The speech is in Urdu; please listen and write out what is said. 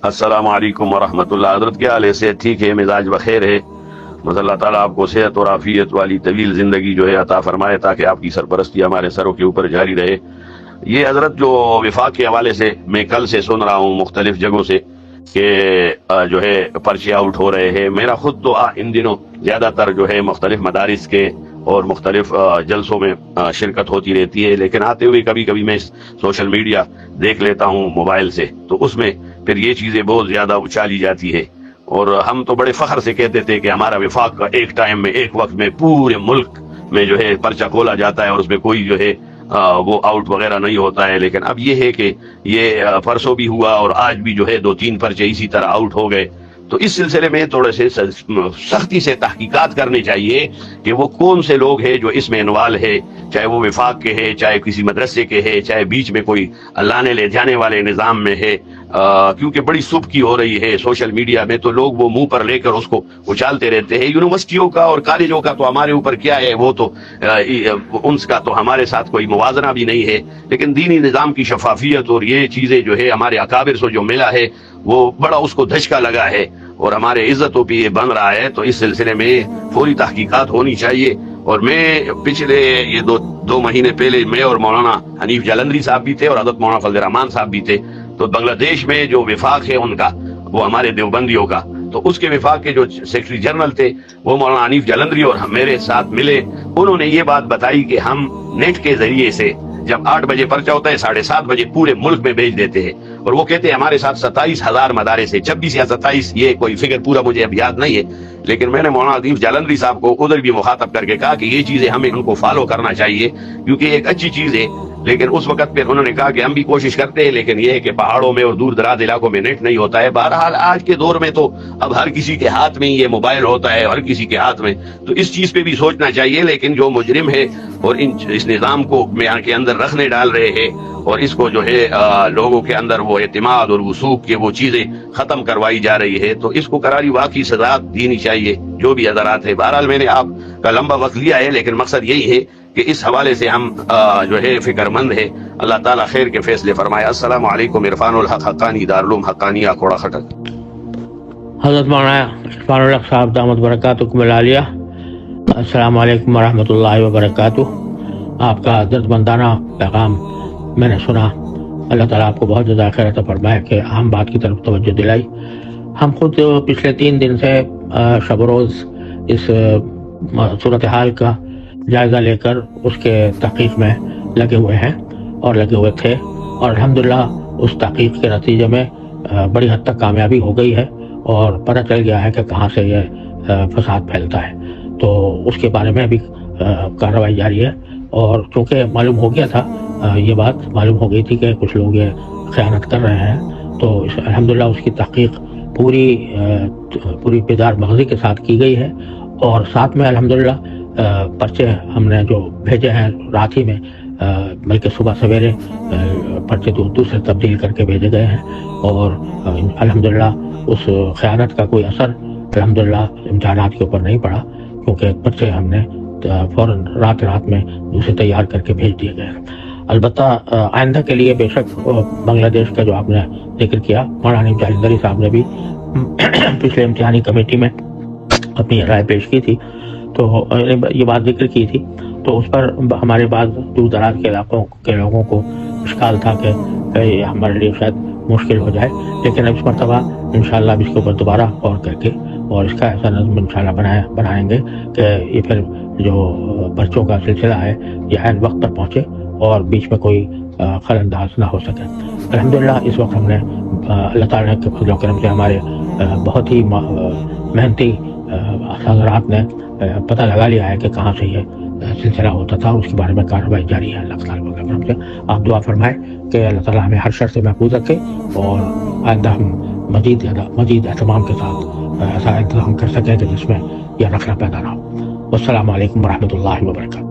السلام علیکم ورحمۃ اللہ. حضرت کیا حال ہے؟ صحت ٹھیک ہے؟ مزاج بخیر ہے؟ بس اللہ تعالیٰ آپ کو صحت اور عافیت والی طویل زندگی جو ہے عطا فرمائے تاکہ آپ کی سرپرستی ہمارے سروں کے اوپر جاری رہے. یہ حضرت جو وفاق کے حوالے سے میں کل سے سن رہا ہوں مختلف جگہوں سے کہ جو ہے پرچے آؤٹ ہو رہے ہیں. میرا خود تو ان دنوں زیادہ تر جو ہے مختلف مدارس کے اور مختلف جلسوں میں شرکت ہوتی رہتی ہے، لیکن آتے ہوئے کبھی کبھی میں سوشل میڈیا دیکھ لیتا ہوں موبائل سے، تو اس میں پھر یہ چیزیں بہت زیادہ اچالی جاتی ہے. اور ہم تو بڑے فخر سے کہتے تھے کہ ہمارا وفاق کا ایک ٹائم میں ایک وقت میں پورے ملک میں جو ہے پرچہ کھولا جاتا ہے اور اس میں کوئی جو ہے وہ آؤٹ وغیرہ نہیں ہوتا ہے. لیکن اب یہ ہے کہ یہ پرسوں بھی ہوا اور آج بھی جو ہے 2-3 پرچے اسی طرح آؤٹ ہو گئے. تو اس سلسلے میں تھوڑے سے سختی سے تحقیقات کرنی چاہیے کہ وہ کون سے لوگ ہیں جو اس میں انوالو ہے، چاہے وہ وفاق کے ہے، چاہے کسی مدرسے کے ہے، چاہے بیچ میں کوئی لانے لے جانے والے نظام میں ہے. کیونکہ بڑی سبکی ہو رہی ہے سوشل میڈیا میں، تو لوگ وہ منہ پر لے کر اس کو اچالتے رہتے ہیں. یونیورسٹیوں کا اور کالجوں کا تو ہمارے اوپر کیا ہے، وہ تو ان کا تو ہمارے ساتھ کوئی موازنہ بھی نہیں ہے، لیکن دینی نظام کی شفافیت اور یہ چیزیں جو ہے ہمارے اکابر سے جو ملا ہے وہ بڑا اس کو دھچکا لگا ہے اور ہمارے عزتوں پہ یہ بن رہا ہے. تو اس سلسلے میں فوری تحقیقات ہونی چاہیے. اور میں پچھلے یہ دو مہینے پہلے میں اور مولانا حنیف جالندری صاحب بھی تھے اور حضرت مولانا فضل الرحمان صاحب بھی تھے. تو بنگلہ دیش میں جو وفاق ہے ان کا، وہ ہمارے دیوبندیوں کا، تو اس کے وفاق کے جو سیکرٹری جنرل تھے وہ مولانا حنیف جالندری اور میرے ساتھ ملے. انہوں نے یہ بات بتائی کہ ہم نیٹ کے ذریعے سے جب 8 بجے پرچہ ہوتا ہے 7:30 بجے پورے ملک میں بھیج دیتے ہیں. اور وہ کہتے ہیں ہمارے ساتھ 27,000 مدارس ہے، 26 یا 27، یہ کوئی فگر پورا مجھے اب یاد نہیں ہے. لیکن میں نے مولانا حنیف جالندری صاحب کو ادھر بھی مخاطب کر کے کہا کہ یہ چیزیں ہمیں ان کو فالو کرنا چاہیے کیونکہ یہ ایک اچھی چیز ہے. لیکن اس وقت پھر انہوں نے کہا کہ ہم بھی کوشش کرتے ہیں، لیکن یہ ہے کہ پہاڑوں میں اور دور دراز علاقوں میں نیٹ نہیں ہوتا ہے. بہرحال آج کے دور میں تو اب ہر کسی کے ہاتھ میں یہ موبائل ہوتا ہے، ہر کسی کے ہاتھ میں، تو اس چیز پہ بھی سوچنا چاہیے. لیکن جو مجرم ہے اور اس نظام کو معیار کے اندر رکھنے ڈال رہے ہیں اور اس کو جو ہے لوگوں کے اندر وہ اعتماد اور وثوق کے وہ چیزیں ختم کروائی جا رہی ہے، تو اس کو قراری واقعی سزا دینی چاہیے جو بھی حضرات ہے. بہرحال میں نے آپ کا لمبا وقت لیا ہے، لیکن مقصد یہی ہے کہ اس حوالے سے ہم جو ہے فکر مند ہے. اللہ تعالیٰ خیر کے فیصلے فرمائے. السلام علیکم. عرفان الحق حقانی، دارالعلوم حقانیہ، کھوڑا خٹک. حضرت مولانا عرفان الحق صاحب دامت برکاتکم العالیہ، السلام علیکم ورحمۃ اللہ وبرکاتہ. آپ کا درد مندانہ پیغام میں نے سنا. اللہ تعالیٰ آپ کو بہت جزائے خیر عطا فرمائے کہ اہم بات کی طرف توجہ دلائی. ہم خود پچھلے 3 دن سے شب و روز اس صورتحال کا جائزہ لے کر اس کے تحقیق میں لگے ہوئے ہیں اور لگے ہوئے تھے، اور الحمدللہ اس تحقیق کے نتیجے میں بڑی حد تک کامیابی ہو گئی ہے اور پتہ چل گیا ہے کہ کہاں سے یہ فساد پھیلتا ہے. تو اس کے بارے میں بھی کارروائی جاری ہے. اور چونکہ معلوم ہو گیا تھا، یہ بات معلوم ہو گئی تھی کہ کچھ لوگ یہ خیانت کر رہے ہیں، تو الحمدللہ اس کی تحقیق پوری بیدار مغزی کے ساتھ کی گئی ہے. اور ساتھ میں الحمدللہ پرچے ہم نے جو بھیجے ہیں رات ہی میں، بلکہ صبح سویرے پرچے دوسرے تبدیل کر کے بھیجے گئے ہیں. اور الحمدللہ اس خیانت کا کوئی اثر الحمدللہ امتحانات کے اوپر نہیں پڑا، کیونکہ پرچے ہم نے فوراً رات میں دوسرے تیار کر کے بھیج دیے گئے. البتہ آئندہ کے لیے بے شک بنگلہ دیش کا جو آپ نے ذکر کیا، مولانا حنیف جالندری صاحب نے بھی پچھلے امتحانی کمیٹی میں اپنی رائے پیش کی تھی، تو یہ بات ذکر کی تھی. تو اس پر ہمارے بعض دور دراز کے علاقوں کے لوگوں کو اشکال تھا کہ ہمارے لیے شاید مشکل ہو جائے. لیکن اب اس مرتبہ انشاءاللہ اب اس کے اوپر دوبارہ غور کر کے اور اس کا ایسا نظم انشاءاللہ بنائیں گے کہ یہ پھر جو پرچوں کا سلسلہ ہے یہ عین وقت پر پہنچے اور بیچ میں کوئی خلل انداز نہ ہو سکے. الحمدللہ اس وقت ہم نے اللہ تعالیٰ کے فضل و کرم سے ہمارے بہت ہی محنتی حضرات نے پتہ لگا لیا ہے کہ کہاں سے یہ سلسلہ ہوتا تھا. اس کے بارے میں کارروائی جاری ہے. اللہ تعالیٰ کے کرم سے آپ دعا فرمائیں کہ اللہ تعالیٰ ہمیں ہر شر سے محفوظ رکھے اور آئندہ ہم مزید اہتمام کے ساتھ ایسا انتظام کر سکیں کہ جس میں یہ رکھنا پیدا نہ ہو. والسلام علیکم ورحمۃ اللہ وبرکاتہ.